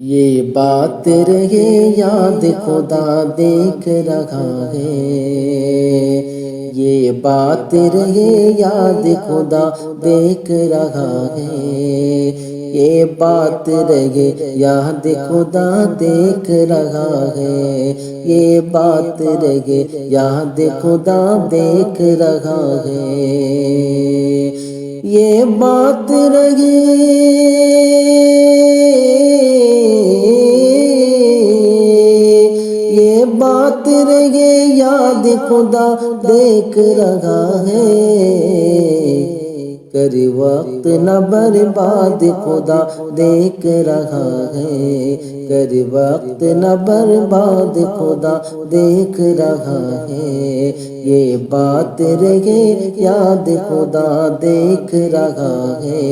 یہ بات رہے یاد خدا دیکھ رہا ہے، یہ بات رہے یاد خدا دیکھ رہا ہے، یہ بات رہے یاد خدا دیکھ رہا ہے، یہ بات رہے یاد خدا دیکھ رہا ہے، یہ بات رہے بات رہے یاد خدا دیکھ رہا ہے، کر وقت نہ برباد خدا دیکھ رہا ہے، کر وقت نہ برباد خدا دیکھ رہا ہے، یہ بات رہے یاد خدا دیکھ رہا ہے،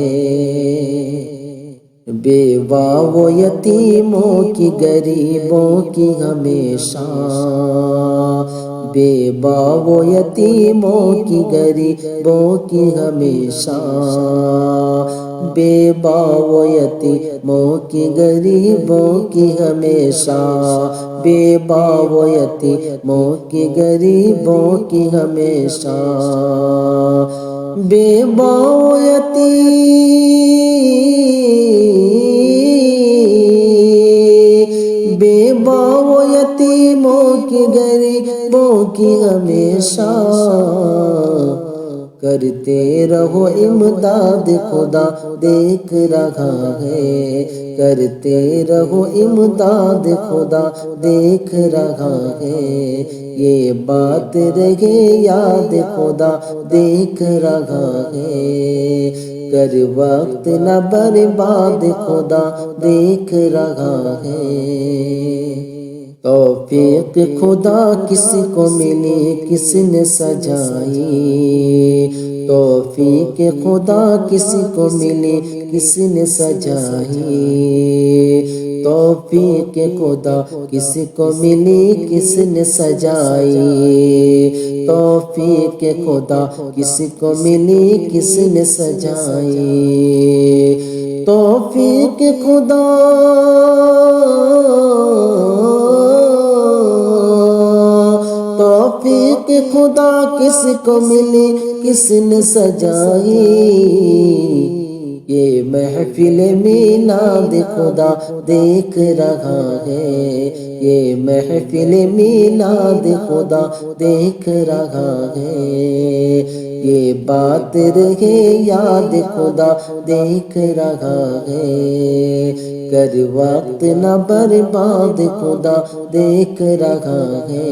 بیوہ و یتیموں کی غریبوں کی ہمیشہ، بیوہ و یتیموں کی غریبوں کی ہمیشہ، بیوہ و یتیموں کی غریبوں کی ہمیشہ، بیوہ و یتیموں کی غریبوں کی ہمیشہ، بیوہ و یتیموں کی غریبوں کی ہمیشہ، کرتے رہو امداد خدا دیکھ رہا ہے، کرتے رہو امداد خدا دیکھ رہا ہے، یہ بات رہے یاد خدا دیکھ رہا ہے، کر وقت نہ برباد خدا دیکھ رہا ہے، توفیق خدا کس کو ملی کس نے سجائی، توفیق خدا کس کو ملی کس نے سجائی، توفیق خدا کس کو ملی کس نے سجائی، توفیق خدا کس کو ملی کس نے سجائی، توفیق خدا توفیق خدا کس کو ملی کس نے سجائی، یہ محفل میلاد خدا دیکھ رہا ہے، یہ محفل میلاد خدا دیکھ رہا ہے، یہ بات رہے یاد خدا دیکھ رہا ہے، کر وقت نہ برباد خدا دیکھ رہا ہے،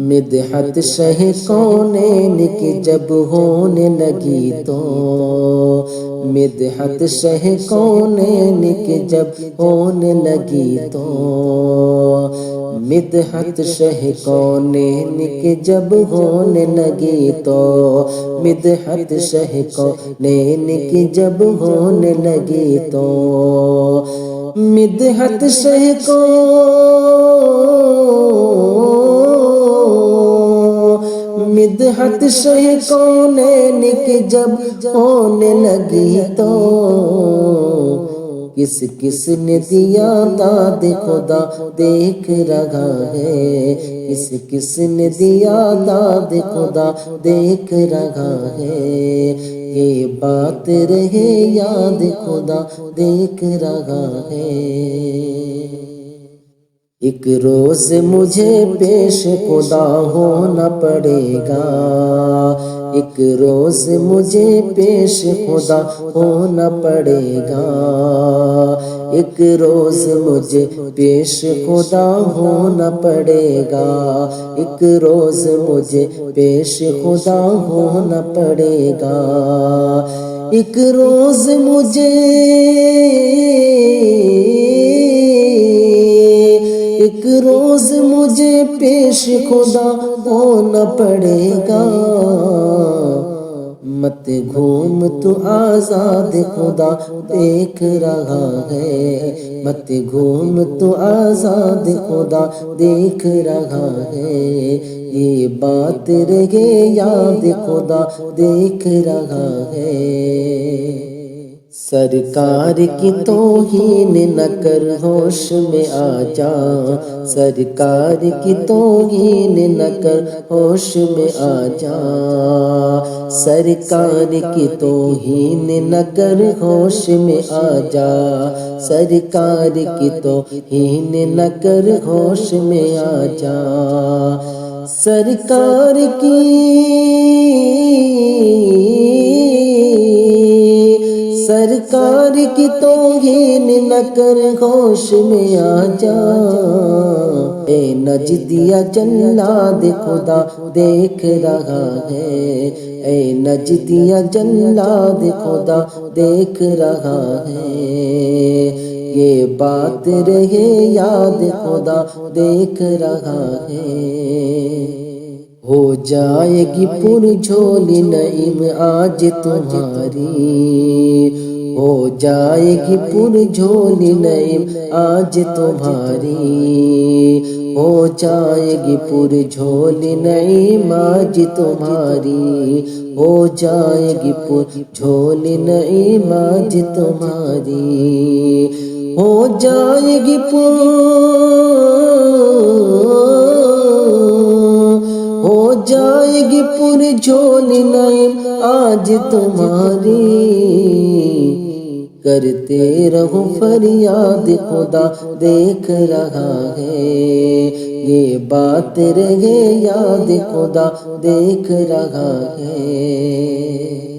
مدحت شہ کونین کی جب ہونے لگی تو، مدحت شہ کونین کی جب ہونے لگی تو، مدحت شہ کونین کی جب ہونے لگی تو، مدحت شہ کونین کی جب ہونے لگی تو، مدحت شہ مدحت شہ کونین کی جب ہونے لگی تو، کس کس نے دیا داد خدا دیکھ رہا ہے، کس کس نے دیا داد خدا دیکھ رہا ہے، یہ بات رہے یاد خدا دیکھ رہا ہے، ایک روز مجھے پیش خدا ہونا پڑے گا، ایک روز مجھے پیش خدا ہونا پڑے گا، ایک روز مجھے پیش خدا ہونا پڑے گا، ایک روز مجھے پیش خدا ہونا پڑے گا، ایک روز مجھے ایک روز مجھے پیش خدا ہونا پڑے گا، مت گھوم تو آزاد خدا دیکھ رہا ہے، مت گھوم تو آزاد خدا دیکھ رہا ہے، یہ بات رہے یاد خدا دیکھ رہا ہے، سرکار کی توہین نہ کر ہوش میں آ جا، سرکار کی توہین نہ کر ہوش میں آ جا، سرکار کی توہین نہ کر ہوش میں آ جا، سرکار کی توہین نہ کر ہوش میں آ جا، سرکار کی توہین نہ کر ہوش میں آ جا، اے نجدیہ جلاد خدا دیکھ رہا ہے، اے نجدیہ جلاد خدا دیکھ رہا ہے، یہ بات رہے یاد خدا دیکھ رہا ہے، ہو جائے گی پر جھولی نعیم آج تمہاری، ہو جائے گی پر جھولی نعیم آج تمہاری، ہو جائے گی پر جھولی نعیم آج تمہاری، ہو جائے گی پر جھولی نعیم آج تمہاری، ہو جائے گی پر جھولی نعیم آج تمہاری، کرتے رہو فریاد خدا دیکھ رہا ہے، یہ بات رہے یاد خدا دیکھ رہا ہے۔